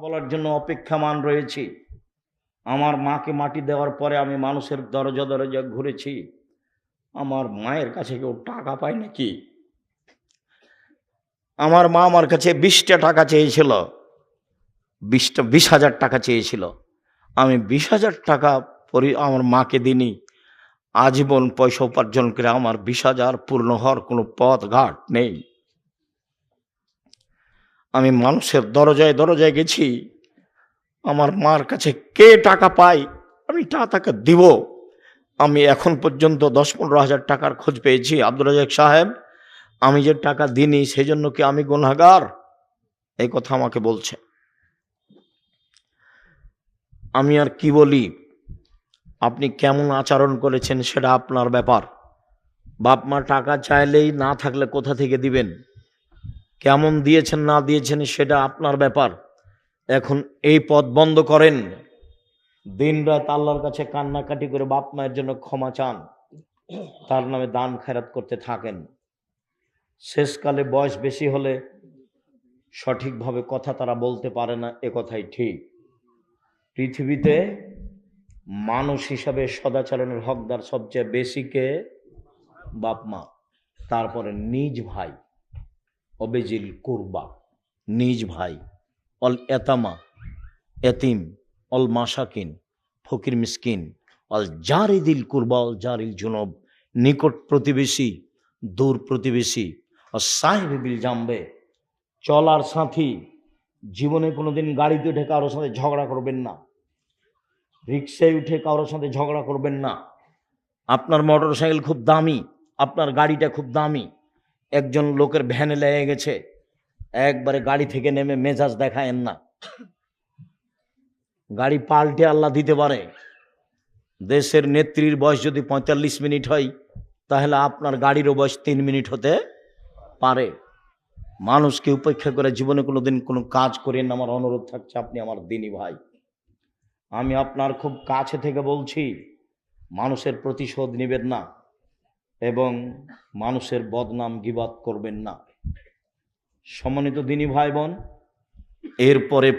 বলার জন্য অপেক্ষামান রয়েছি। আমার মাকে মাটি দেওয়ার পরে আমি মানুষের দরজা দরজা ঘুরেছি। আমার মায়ের কাছে কেউ টাকা পায় নাকি? আমার মা আমার কাছে 20টা টাকা চেয়েছিল, 20,000 টাকা চেয়েছিল। আমি 20,000 টাকা আমার মাকে দিইনি। আজীবন পয়সা উপার্জন করে আমার 20,000 পূর্ণ হওয়ার কোনো পথ ঘাট নেই। আমি মানুষের দরজায় দরজায় গেছি। আমার মার কাছে কে টাকা পায় আমি টাকা দিব। আমি এখন পর্যন্ত 10-15 হাজার টাকার খোঁজ পেয়েছি। আব্দুর রাজাক সাহেব, আমি যে টাকা দিইনি সেই জন্য কি আমি গুনাহগার? এই কথা আমাকে বলছে। আমি আর কি বলি? আপনি কেমন আচরণ করেছেন সেটা আপনার ব্যাপার। বাপ মা টাকা চাইলেই না থাকলে কোথা থেকে দিবেন? কেমন দিয়েছেন না দিয়েছেন সেটা আপনার ব্যাপার। এখন এই পথ বন্ধ করেন। দিন রাত আল্লাহর কাছে কান্নাকাটি করে বাপ মায়ের জন্য ক্ষমা চান, তার নামে দান খেরাত করতে থাকেন। শেষকালে বয়স বেশি হলে সঠিকভাবে কথা তারা বলতে পারে না, এ কথাই ঠিক। পৃথিবীতে মানুষ হিসাবে সদাচরণের হকদার সবচেয়ে বেশি কে? বাপ মা, তারপরে নিজ ভাই, অবেজিল কুরবা, নিজ ভাই, অল এতামা, এতিম, অল মাসাকিন, ফকির মিসকিন, অল জারিদিল কুরবা, অল জারিল জুনব, নিকট প্রতিবেশী, দূর প্রতিবেশী, ও সাহেবিল জাম্বে, চলার সাথী। জীবনে কোনোদিন গাড়িতে উঠে কারোর সাথে ঝগড়া করবেন না, রিক্সায় উঠে কারোর সাথে ঝগড়া করবেন না। আপনার মোটর সাইকেল খুব দামি, আপনার গাড়িটা খুব দামি, একজন লোকের ভ্যানে লেগে গেছে, একবারে গাড়ি থেকে নেমে মেজাজ দেখায়েন না। গাড়ি পাল্টে আল্লাহ দিতে পারে। দেশের নেত্রীর বয়স যদি 45 মিনিট হয়, তাহলে আপনার গাড়িরও বয়স 3 মিনিট হতে পারে। মানুষকে উপেক্ষা করে জীবনে কোনোদিন কোনো কাজ করেন। আমার অনুরোধ থাকছে, আপনি আমার দিনী ভাই, আমি আপনার খুব কাছে থেকে বলছি, মানুষের প্রতিশোধ নেবেন না এবং মানুষের বদনাম গীবাত করবেন না। সম্মানিত দিনী ভাই বোন, এরপরে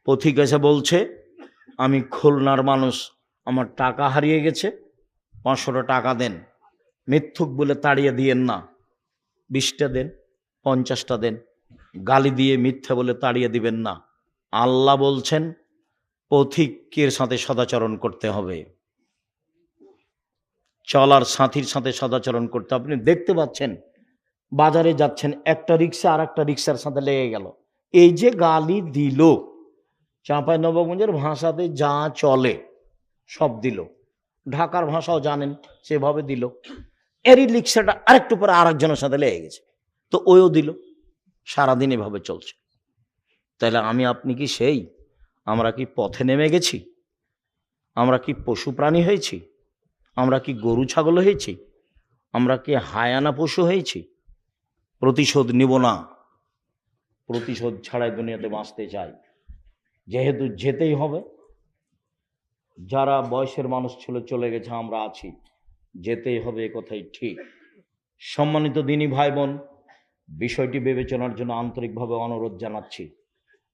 পথিক এসে বলছে, আমি খুলনার মানুষ, আমার টাকা হারিয়ে গেছে, 500 টাকা দেন। মিথ্যুক বলে তাড়িয়ে দিয়েন না, 20টা দেন, 50টা দেন। গালি দিয়ে মিথ্যা বলে তাড়িয়ে দিবেন না। আল্লাহ বলছেন পথিকের সাথে সদাচরণ করতে হবে, চলার সাথীর সাথে সদাচরণ করতে। আপনি দেখতে পাচ্ছেন বাজারে যাচ্ছেন, একটা রিক্সা আর একটা রিক্সার সাথে লেগে গেল, এই যে গালি দিল, চাঁপাইনবাবগঞ্জের ভাষাতে যা চলে সব দিল, ঢাকার ভাষাও জানেন সেভাবে দিল। এরই রিক্সাটা আরেকটু পরে আরেকজনের সাথে লেগে গেছে, তো ওইও দিল। সারাদিন এভাবে চলছে। তাহলে আমি আপনি কি সেই? আমরা কি পথে নেমে গেছি? আমরা কি পশু প্রাণী হয়েছি? আমরা কি গরু ছাগল হয়েছি? আমরা কি হায়ানা পশু হয়েছি? প্রতিশোধ নিব না। প্রতিশোধ ছাড়াই দুনিয়াতে বাঁচতে চাই। যেহেতু যেতেই হবে, যারা বয়সের মানুষ ছিল চলে গেছে, আমরা আছি, যেতেই হবে, এ কথাই ঠিক। সম্মানিত দিনী ভাই বোন, বিষয়টি বিবেচনার জন্য আন্তরিকভাবে অনুরোধ জানাচ্ছি।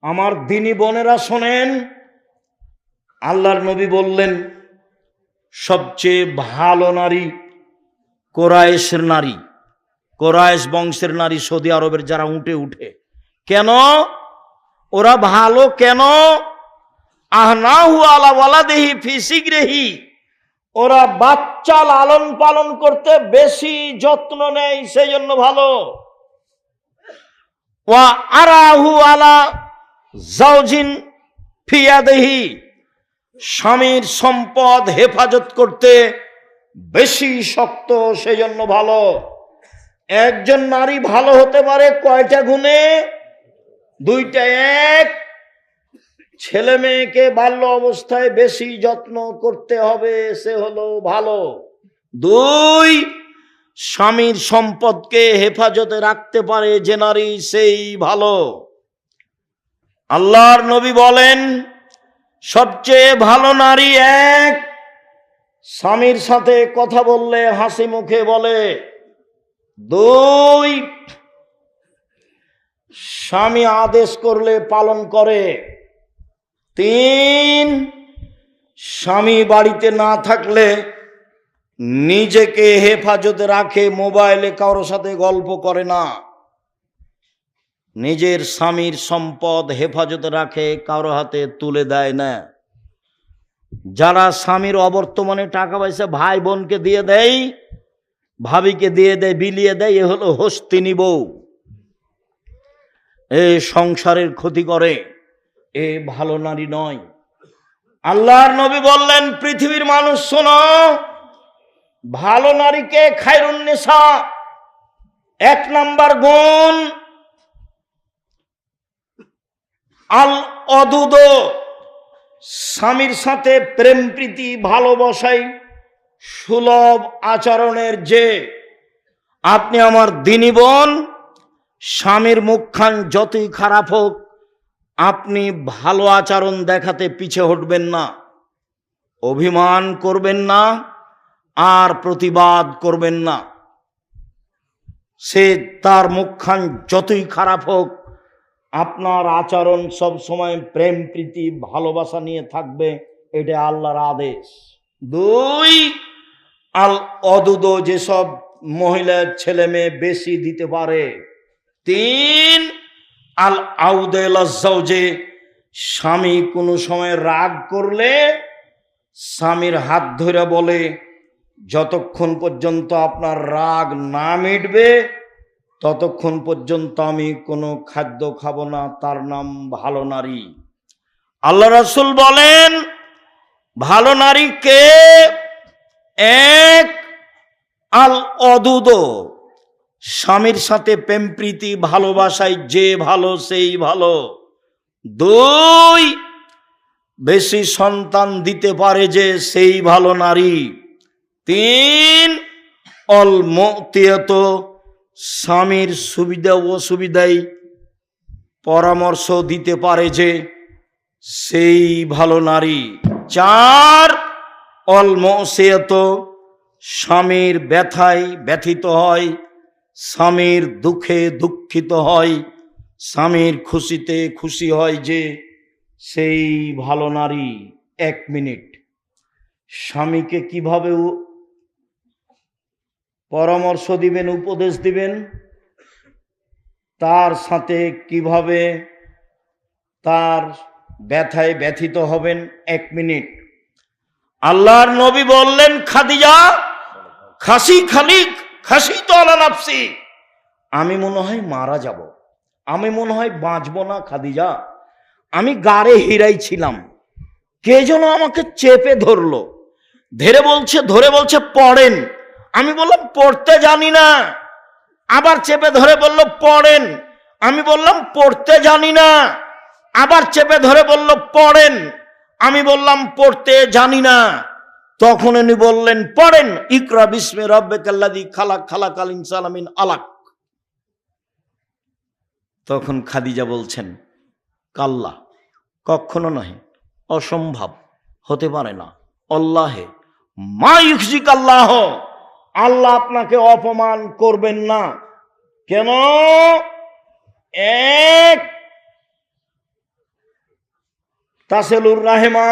আমার দিনী বোনেরা শোনেন, আল্লাহর নবী বললেন সবচেয়ে ভালো নারী কোরাইশের নারী, কোরাইশ বংশের নারী, সৌদি আরবের যারা উঠে উঠে। কেন ওরা ভালো? কেন? আহনাহু আলা ওয়ালাদিহি ফি সিগরিহি, ওরা বাচ্চা লালন পালন করতে বেশি যত্ন নেয়, সেই জন্য ভালো। ওয়া আরাহু আলা জাওজিন ফি ইয়াদিহি, স্বামীর সম্পদ হেফাজত করতে বেশি শক্ত, সেই জন্য ভালো। একজন নারী ভালো হতে পারে কয়টা গুণে? 2টা। এক, ছেলে মেয়েকে বাল্য অবস্থায় বেশি যত্ন করতে হবে, সে হলো ভালো। 2, স্বামীর সম্পদকে হেফাজতে রাখতে পারে যে নারী, সেই ভালো। আল্লাহর নবী বলেন সবচেয়ে ভালো নারী 1, স্বামীর সাথে কথা বললে হাসি মুখে বলে। 2, স্বামী আদেশ করলে পালন করে। 3, স্বামী বাড়িতে না থাকলে নিজেকে হেফাজতে রাখে, মোবাইলে কারোর সাথে গল্প করে না। নিজের স্বামীর সম্পদ হেফাজতে রাখে, কারো হাতে তুলে দেয় না। যারা স্বামীর অবর্তমানে টাকা পয়সা ভাই বোনকে দিয়ে দেয়, ভাবিকে দিয়ে দেয়, বিলিয়ে দেয়, এ হলো হস্তিনী বউ। এ সংসারের ক্ষতি করে, এ ভালো নারী নয়। আল্লাহর নবী বললেন, পৃথিবীর মানুষ শোনো, ভালো নারীকে খায়রুন নিসা, 1 নাম্বার গুণ আল অদুদ, স্বামীর সাথে প্রেম প্রীতি ভালোবাসাই সুলভ আচরণের। যে আপনি আমার দিনী বোন, স্বামীর মুখখান যতই খারাপ হোক, আপনি ভালো আচরণ দেখাতে পিছে হটবেন না, অভিমান করবেন না, আর প্রতিবাদ করবেন না। সে তার মুখখান যতই খারাপ হোক, আপনার আচরণ সব সময় প্রেম প্রীতি ভালোবাসা নিয়ে থাকবে, এটা আল্লাহর আদেশ। 2, আল অদুদ, যেসব মহিলা ছেলে মেয়ে বেশি দিতে পারে। 3, আল আউদেল আজ্জাউজে, স্বামী কোনো সময় রাগ করলে স্বামীর হাত ধরে বলে, যতক্ষণ পর্যন্ত আপনার রাগ না মিটবে ততক্ষণ পর্যন্ত আমি কোনো খাদ্য খাবো না। তার নাম ভালো নারী। আল্লাহ রাসূল বলেন, ভালো নারীকে 1, আল অদুদ, স্বামীর সাথে প্রেম প্রীতি ভালোবাসায় যে ভালো সেই ভালো। 2, বেশি সন্তান দিতে পারে যে সেই ভালো নারী। 3, অল মুতিয়াত, স্বামীর সুবিধা অসুবিধায় পরামর্শ দিতে পারে যে সেই ভালো নারী। 4, অল মুসিয়াত, স্বামীর ব্যথায় ব্যথিত হয়, স্বামীর দুঃখে দুঃখিত হয়, স্বামীর খুশিতে খুশি হয় যে সেই ভালো নারী। 1 মিনিট, স্বামীকে কিভাবে পরামর্শ দিবেন, উপদেশ দিবেন, তার সাথে কিভাবে তার ব্যথায় ব্যথিত হবেন, 1 মিনিট। আল্লাহর নবী বললেন, খাদিজা, খাসি তো আলা নাফসি, আমি মনে হয় মারা যাব, আমি মনে হয় বাঁচবো না খাদিজা, আমি গাড়ে হিরাই ছিলাম, কে যেন আমাকে চেপে ধরলো, ধরে বলছে পড়েন। আমি বললাম পড়তে জানি না। আবার চেপে ধরে বলল পড়েন। আমি বললাম পড়তে জানি না। আবার চেপে ধরে বলল পড়েন। আমি বললাম পড়তে জানি না। তখন উনি বললেন পড়েন, ইকরা বিসমি রাব্বিকাল্লাযী খালাক, খালাকাল ইনসানা মিন আলাক। তখন খাদিজা বলছেন, কাল্লা, কখনো নয়, অসম্ভব, হতে পারে না, আল্লাহে মা ইউখজিক আল্লাহ, আল্লাহ আপনাকে অপমান করবেন না। কেন? 1, তাসেলুর রাহেমা,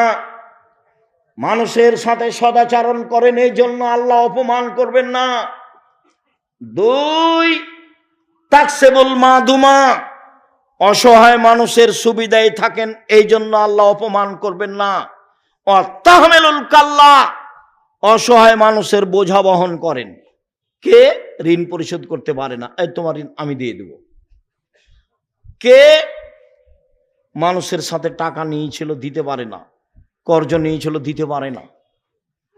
মানুষের সাথে সদাচরণ করেন, এই জন্য আল্লাহ অপমান করবেন না। 2, তাকসেবুল মাদুমা, অসহায় মানুষের সুবিধায় থাকেন, এই জন্য আল্লাহ অপমান করবেন না। তাহমেলুল কাল্লা, অসহায় মানুষের বোঝা বহন করেন। কে ঋণ পরিশোধ করতে পারে না, এই তোমার ঋণ আমি দিয়ে দেব। কে মানুষের সাথে টাকা নিয়েছিল, দিতে পারে না, কর্জ নিয়েছিল, দিতে পারে না,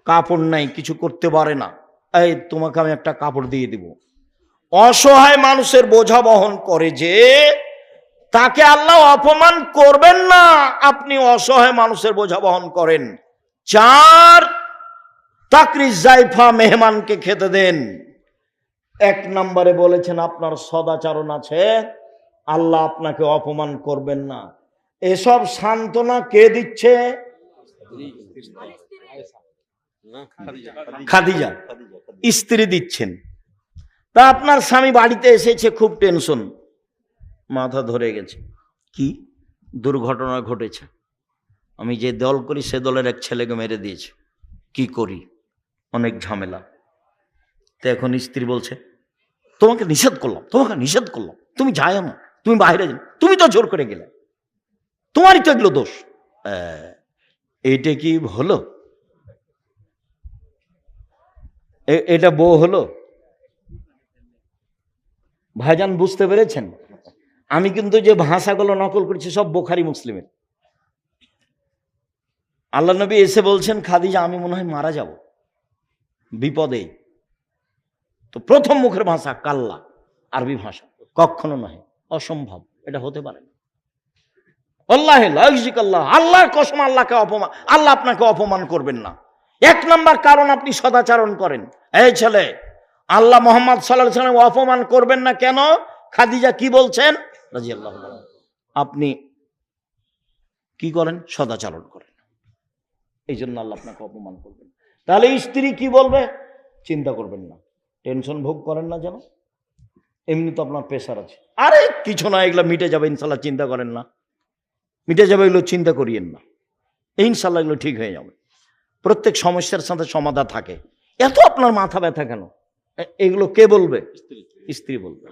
কাপড় নাই, কিছু করতে পারে না, এই তোমাকে আমি একটা কাপড় দিয়ে দিব। অসহায় মানুষের বোঝা বহন করে যে, তাকে আল্লাহ অপমান করবেন না, আপনি অসহায় মানুষের বোঝা বহন করেন। 4, তাকরিজ জাইফা, মেহমানকে খেতে দেন। 1 নম্বরে বলেছেন আপনার সদাচরণ আছে, আল্লাহ আপনাকে অপমান করবেন না। এসব সান্ত্বনা কে দিচ্ছে? খাদিজা স্ত্রী দিচ্ছেন। তা আপনার স্বামী বাড়িতে এসেছে, খুব টেনশন, মাথা ধরে গেছে। কি দুর্ঘটনা ঘটেছে, আমি যে দল করি সে দলের এক ছেলেকে মেরে দিয়েছে, কি করি, অনেক ঝামেলা। তো এখন স্ত্রী বলছে, তোমাকে নিষেধ করলাম, তুমি যাই না, তুমি বাইরে যাও, তুমি তো জোর করে গেলে, তোমারই তো এগুলো দোষ। এইটা কি হলো? এটা বউ হলো? ভাইজান বুঝতে পেরেছেন? আমি কিন্তু যে ভাষাগুলো নকল করছি সব বুখারী মুসলিমের। আল্লাহ নবী এসে বলছেন, খাদিজা আমি মনে হয় মারা যাব বিপদে। তো প্রথম মুখের ভাষা কাল্লা, আরবি ভাষা, কখনো নয়, অসম্ভব, এটা হতে পারে না। আল্লাহর কসম, আল্লাহকে অপমান, আল্লাহ আপনাকে অপমান করবেন না। এক নাম্বার কারণ আপনি সদাচরণ করেন। এই ছেলে, আল্লাহ মুহাম্মদ সাল্লাল্লাহু আলাইহি ওয়াসাল্লাম অপমান করবেন না কেন? খাদিজা কি বলছেন রাদিয়াল্লাহু আনহা, আপনি কি করেন? সদাচরণ করেন, এই জন্য আল্লাহ আপনাকে অপমান করবেন। তাহলে স্ত্রী কি বলবে চিন্তা করবেন না, টেনশন ভোগ করেন না যেন। এমনি তো আপনার প্রেশার আছে, আরে কিছু না, এগুলো মিটে যাবে ইনশাল্লাহ, চিন্তা করেন না, মিটে যাবে, এগুলো চিন্তা করিয়েন না, ইনশাল্লাহ এগুলো ঠিক হয়ে যাবে। প্রত্যেক সমস্যার সাথে সমাধান থাকে। এত আপনার মাথা ব্যথা কেন? এগুলো কে বলবে? স্ত্রী বলবে।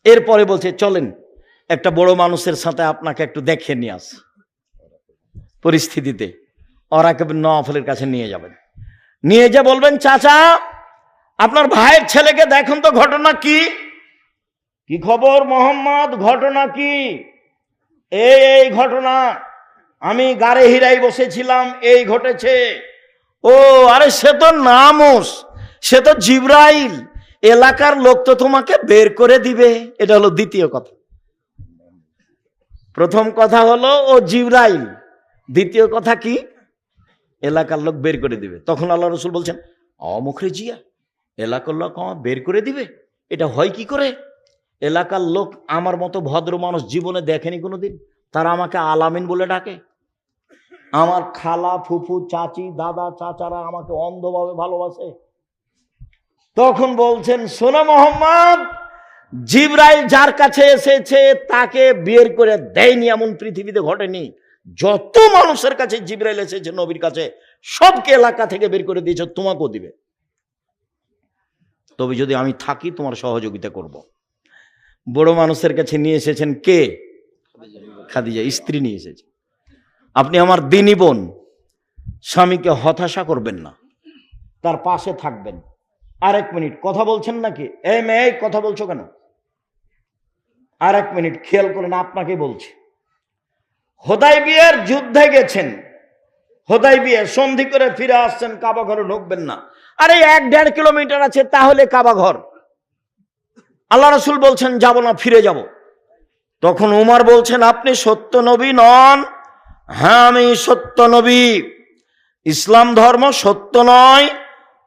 এরপরে বলছে, চলেন একটা বড় মানুষের সাথে আপনাকে একটু দেখে নিয়ে আস, পরিস্থিতিতে ওরাকে নওয়াফলের কাছে নিয়ে যাবেন, নিয়ে যা বলবেন, চাচা আপনার ভাইয়ের ছেলেকে দেখুন তো, ঘটনা কি, কি খবর মোহাম্মদ, ঘটনা কি? এই ঘটনা, আমি গাড়ি হিরাই বসেছিলাম, এই ঘটেছে। ও আরে সে তো নামুস, সে তো জিবরাইল, এলাকার লোক তো তোমাকে বের করে দিবে। এটা হলো দ্বিতীয় কথা। প্রথম কথা হলো ও জিবরাইল, দ্বিতীয় কথা কি? এলাকার লোক বের করে দিবে। তখন আল্লাহ রসুল বলছেন, অমুখরে জিয়া, এলাকার লোক আমার বের করে দিবে, এটা হয় কি করে? এলাকার লোক আমার মতো ভদ্র মানুষ জীবনে দেখেনি কোনোদিন, তারা আমাকে আলামিন বলে ডাকে। আমার খালা, ফুফু, চাচি, দাদা, চাচারা আমাকে অন্ধভাবে ভালোবাসে। তখন বলছেন, শোনো মোহাম্মদ, জিবরাইল যার কাছে এসেছে তাকে বের করে দেয়নি এমন পৃথিবীতে ঘটেনি। যত মানুষের কাছে জিবরাইল এসেছে নবীর কাছে, সবকে এলাকা থেকে বের করে দিয়েছে, তোমাকেও দিবে। তবে যদি আমি থাকি তোমার সহযোগিতা করব। বড় মানুষের কাছে নিয়ে এসেছেন কে? খাদিজা, স্ত্রী নিয়ে এসেছে। আপনি আমার দিনী বোন, স্বামীকে হতাশা করবেন না, তার পাশে থাকবেন। আরেক মিনিট, কথা বলছেন নাকি? এই মেয়ে, কথা বলছো কেন? আরেক মিনিট খেয়াল করেন, আপনাকে বলছি। হুদায়বিয়ার যুদ্ধে গেছেন, হুদায়বিয়া সন্ধি করে ফিরে আসছেন, কাবা ঘরে ঢুকবেন না। আরে 1-1.5 কিলোমিটার আছে, তাহলে কাবা ঘর। আল্লাহ রাসূল বলছেন যাব না, ফিরে যাব। তখন উমর বলছেন, আপনি সত্য নবী নন? হ্যাঁ আমি সত্য নবী। ইসলাম ধর্ম সত্য নয়?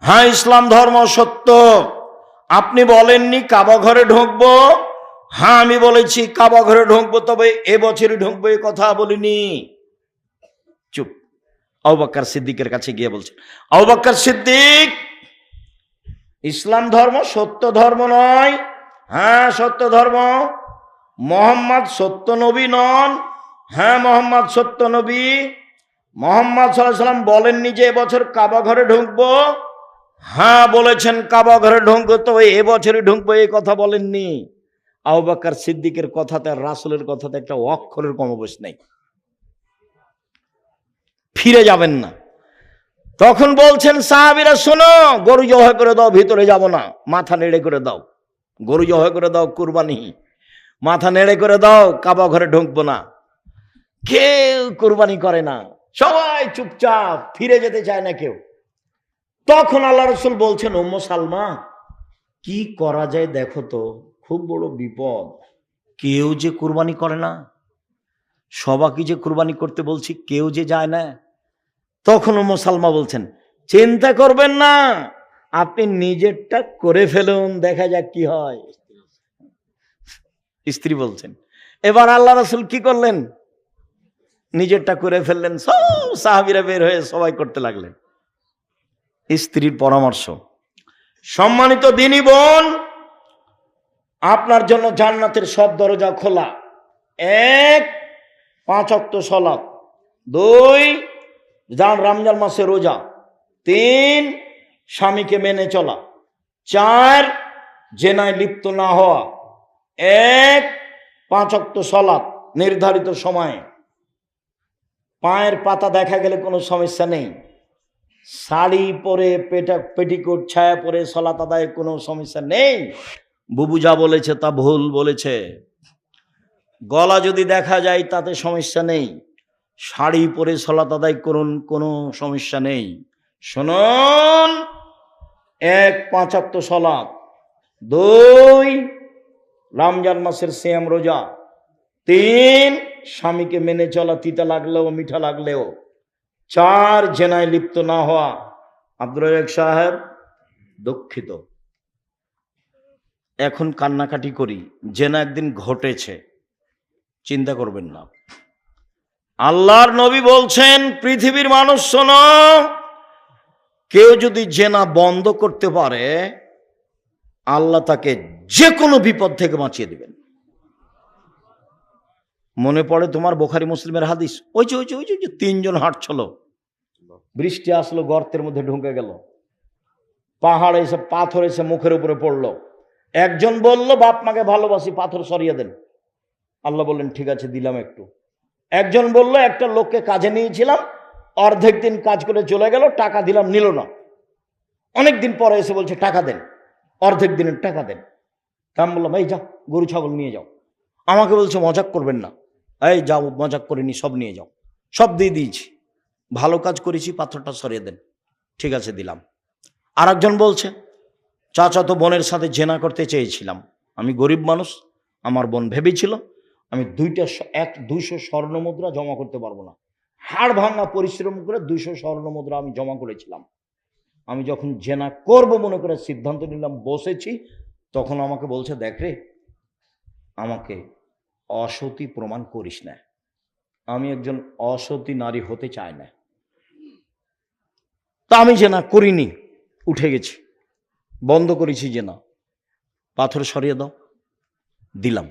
হ্যাঁ ইসলাম ধর্ম সত্য। আপনি বলেননি কাবা ঘরে ঢুকবো? হ্যাঁ আমি বলেছি কাবা ঘরে ঢুকবো, তবে এবছরই ঢুকবো, এ কথা বলিনি। চুপ। আবু বকর সিদ্দিকের কাছে গিয়ে বলছেন, আবু বকর সিদ্দিক, ইসলাম ধর্ম সত্য ধর্ম নয়? হ্যাঁ সত্য ধর্ম। মোহাম্মদ সত্য নবী নন? হ্যাঁ মোহাম্মদ সত্য নবী। মোহাম্মদ সাল্লাল্লাহু আলাইহি ওয়াসাল্লাম বলেননি যে এবছর কাবা ঘরে ঢুকবো? হ্যাঁ বলেছেন কাবা ঘরে ঢুকবো, তো এবছরই ঢুকবো, এই কথা বলেননি। আবু বকর সিদ্দিকের কথাতে আর রাসূলের কথাতে একটা অক্ষরের কমবেশ নেই। ফিরে যাবেন না। তখন বলছেন সাহাবীরা, শোনো, গরু জবাই করে দাও, ভিতরে যাব না, মাথা নেড়ে করে দাও, গরু জবাই করে দাও, কুরবানি, মাথা নেড়ে করে দাও, কাবা ঘরে ঢুকবো না। কেউ কুরবানি করে না, সবাই চুপচাপ, ফিরে যেতে চায় না কেউ। তখন আল্লাহ রাসূল বলছেন, উম্মু সালমা, কি করা যায় দেখো তো, খুব বড় বিপদ, কেউ যে কুরবানি করে না, সবাইকে যে কুরবানি করতে বলছি, কেউ যে যায় না। তখন উম্মু সালমা বলছেন, চিন্তা করবেন না, আপনি নিজেরটা করে ফেলুন, দেখা যাক কি হয়। স্ত্রী বলছেন। এবার আল্লাহ রাসূল কি করলেন? নিজেরটা করে ফেললেন। সব সাহাবীরা বের হয়ে সবাই করতে লাগলেন। স্ত্রীর পরামর্শ। সম্মানিত দিনী বোন, আপনার জন্য জান্নাতের সব দরজা খোলা। 1, 5 ওয়াক্ত সালাত। 2, রমজান মাসে রোজা। 3, স্বামীকে মেনে চলা। 4, জেনায় লিপ্ত না হওয়া। 1, 5 ওয়াক্ত সালাত নির্ধারিত সময়ে। পায়ের পাতা দেখা গেলে কোনো সমস্যা নেই। শাড়ি পরে পেটিকোট ছায়া পরে সালাত আদায়ে কোনো সমস্যা নেই। বুবু যা বলেছে তা ভুল বলেছে। গলা যদি দেখা যায় তাতে সমস্যা নেই। শাড়ি পরে সালাত আদায় করুন, কোনো সমস্যা নেই। শুনুন, 1, 5 ওয়াক্ত সালাত। 2, রমজান মাসের সিয়াম রোজা। 3, স্বামীকে মেনে চলা, তিতা লাগলেও মিঠা লাগলেও। 4, জেনায় লিপ্ত না হওয়া। আব্দুর রাজ্জাক সাহেব, দুঃখিত, এখন কান্নাকাটি করি, জেনা একদিন ঘটেছে, চিন্তা করবেন না। আল্লাহর নবী বলছেন, পৃথিবীর মানুষ শোনো, কেউ যদি জেনা বন্ধ করতে পারে আল্লাহ তাকে যে কোনো বিপদ থেকে বাঁচিয়ে দিবেন। মনে পড়ে তোমার বুখারী মুসলিমের হাদিস, ওই যে 3 জন হাঁটছিল, বৃষ্টি আসলো, গর্তের মধ্যে ঢুকে গেল, পাহাড় এসে পাথর এসে মুখের উপরে পড়লো। একজন বলল, বাপ মাকে ভালোবাসি, পাথর সরিয়ে দেন। আল্লাহ বললেন, ঠিক আছে দিলাম একটু। একজন বলল, একটা লোককে কাজে নিয়েছিলাম, অর্ধেক দিন কাজ করে চলে গেল, টাকা দিলাম, নিল না। অনেক দিন পরে এসে বলছে টাকা দেন, অর্ধেক দিনের টাকা দেন। তা আমি বললাম, এই যাও গরু ছাগল নিয়ে যাও। আমাকে বলছে মজাক করবেন না। এই যাও, মজাক করিনি, সব নিয়ে যাও। সব দিয়ে দিয়েছি, ভালো কাজ করেছি, পাথরটা সরিয়ে দেন। ঠিক আছে দিলাম। আর একজন বলছে, চাচাতো বোনের সাথে জেনা করতে চেয়েছিলাম, আমি গরিব মানুষ, আমার বোন ভেবেছিল আমি 200 স্বর্ণ মুদ্রা জমা করতে পারবো না, হাড় ভাঙা পরিশ্রম করে 200 স্বর্ণ মুদ্রা আমি জমা করেছিলাম। আমি যখন জেনা করব মনে করে সিদ্ধান্ত নিলাম, বসেছি, তখন আমাকে বলছে, দেখ রে, আমাকে অসতী প্রমাণ করিস না, আমি একজন অসতী নারী হতে চাই না। তা আমি জেনা করিনি, উঠে গেছি, বন্ধ করেছি জেনা, পাথর সরিয়ে দাও, দিলাম।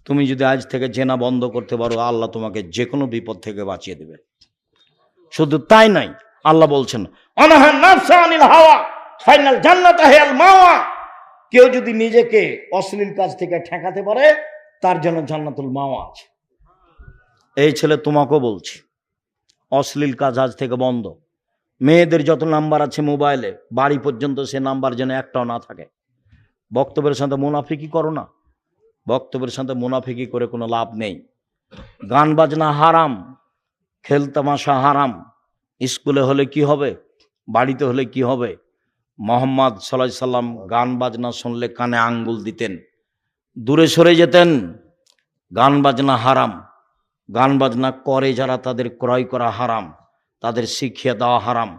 তুমি যদি আজ থেকে জেনা বন্ধ করতে পারো, আল্লাহ তোমাকে যে কোনো বিপদ থেকে বাঁচিয়ে দেবে। শুধু তাই নাই, আল্লাহ বলছেন, অনাহান নাফসা আনিল হাওয়া ফাইনাল জান্নাতা হিয়াল মাওয়া। কেউ যদি নিজেকে অশ্লীল কাজ থেকে ঠেকাতে পারে, তার জন্য জান্নাতুল মাওয়া আছে। এই ছেলে তোমাকেও বলছি, অশ্লীল কাজ আজ থেকে বন্ধ। মেয়েদের যত নাম্বার আছে মোবাইলে, বাড়ি পর্যন্ত সে নাম্বার যেন একটাও না থাকে। বক্তব্যের সাথে মুনাফিকি করো না, বক্তব্যের সাথে মুনাফিকি করে কোনো লাভ নেই। গান বাজনা হারাম, খেলতামাশা হারাম। স্কুলে হলে কি হবে, বাড়িতে হলে কি হবে? মোহাম্মদ সাল্লাল্লাহু আলাইহি সাল্লাম গান বাজনা শুনলে কানে আঙ্গুল দিতেন, দূরে সরে যেতেন। গান বাজনা হারাম, গান বাজনা করে যারা তাদের ক্রয় করা হারাম, তাদের শিখিয়ে দেওয়া হারাম,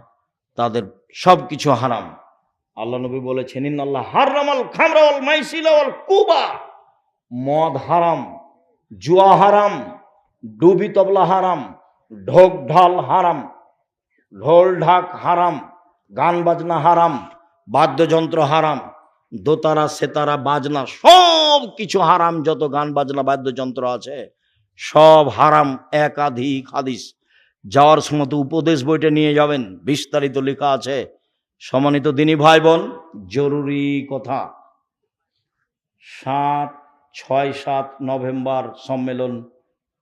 তাদের সব কিছু হারাম। আল্লাহ নবী বলেছেন, ইন্নাল্লাহ হারামাল খামরা ওয়াল মাইসিরা ওয়াল কুবা। মদ হারাম, জুয়া হারাম, ডুবি তবলা হারাম, ঢোক ঢাল হারাম, ঢোল ঢাক হারাম, গান বাজনা হারাম, বাদ্যযন্ত্র হারাম, দোতারা সেতারা বাজনা সব কিছু হারাম। যত গান বাজনা বাদ্যযন্ত্র আছে সব হারাম। একাধিক হাদিস, যাওয়ার সময় তো উপদেশ বইটা নিয়ে যাবেন, বিস্তারিত লেখা আছে। সম্মানিত দিনী ভাই বোন, জরুরি কথা, 6-7 নভেম্বর সম্মেলন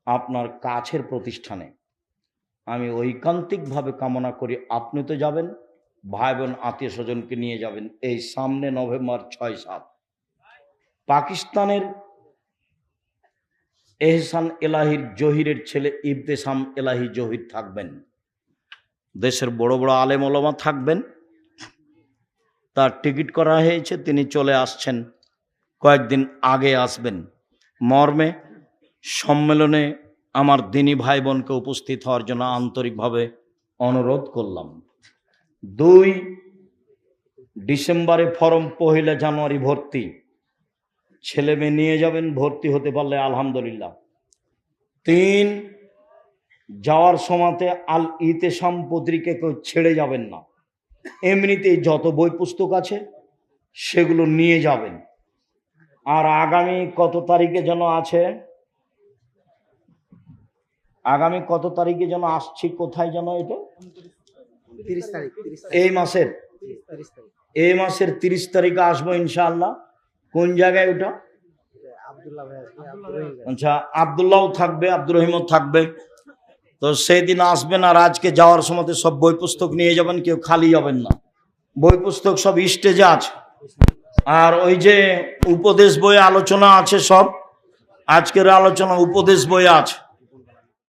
আপনার কাছের প্রতিষ্ঠানে। আমি ঐকান্তিকভাবে কামনা করি আপনি তো যাবেন, ভাই বোন আত্মীয় স্বজনকে নিয়ে যাবেন। এই সামনে নভেম্বর 6-7 পাকিস্তানের এহসান এলাহির জহিরের ছেলে ইবতেসাম এলাহি জহির থাকবেন। দেশের বড় বড় আলেম ওলামা থাকবেন। তার টিকিট করা হয়েছে, তিনি চলে আসছেন, কয়েকদিন আগে আসবেন। মর্মে সম্মেলনে আমার দিনী ভাই বোনকে উপস্থিত হওয়ার জন্য আন্তরিকভাবে অনুরোধ করলাম। 2 ডিসেম্বরে ফরম, 1 জানুয়ারি ভর্তি। ছেলে মেয়ে নিয়ে যাবেন, ভর্তি হতে পারলে আলহামদুলিল্লাহ। 3 যাওয়ার সময়তে আল ইতেসাম পত্রিকা কেউ ছেড়ে যাবেন না, এমনিতেই যত বই পুস্তক আছে সেগুলো নিয়ে যাবেন। আর আগামী কত তারিখে যেন আছে, আগামী কত তারিখে যেন আসছি, কোথায় যেন এটা, 30 তারিখ এই মাসের 30 তারিখে আসবো ইনশাআল্লাহ। কোন জায়গায় ওটা? আব্দুল্লাহ ভাই আসবে, আব্দুর রহিম ভাই। আচ্ছা, আব্দুল্লাহ থাকবে, আব্দুর রহিমও থাকবে। তো সেই দিন আসবেন, আর আজকে যাওয়ার সময় সব বই পুস্তক নিয়ে যাবেন, কেউ খালি যাবেন না। বই পুস্তক সব স্টেজে আছে, আর ওই যে উপদেশ বইয়ে আলোচনা আছে, সব আজকের আলোচনা উপদেশ বইয়ে আছে।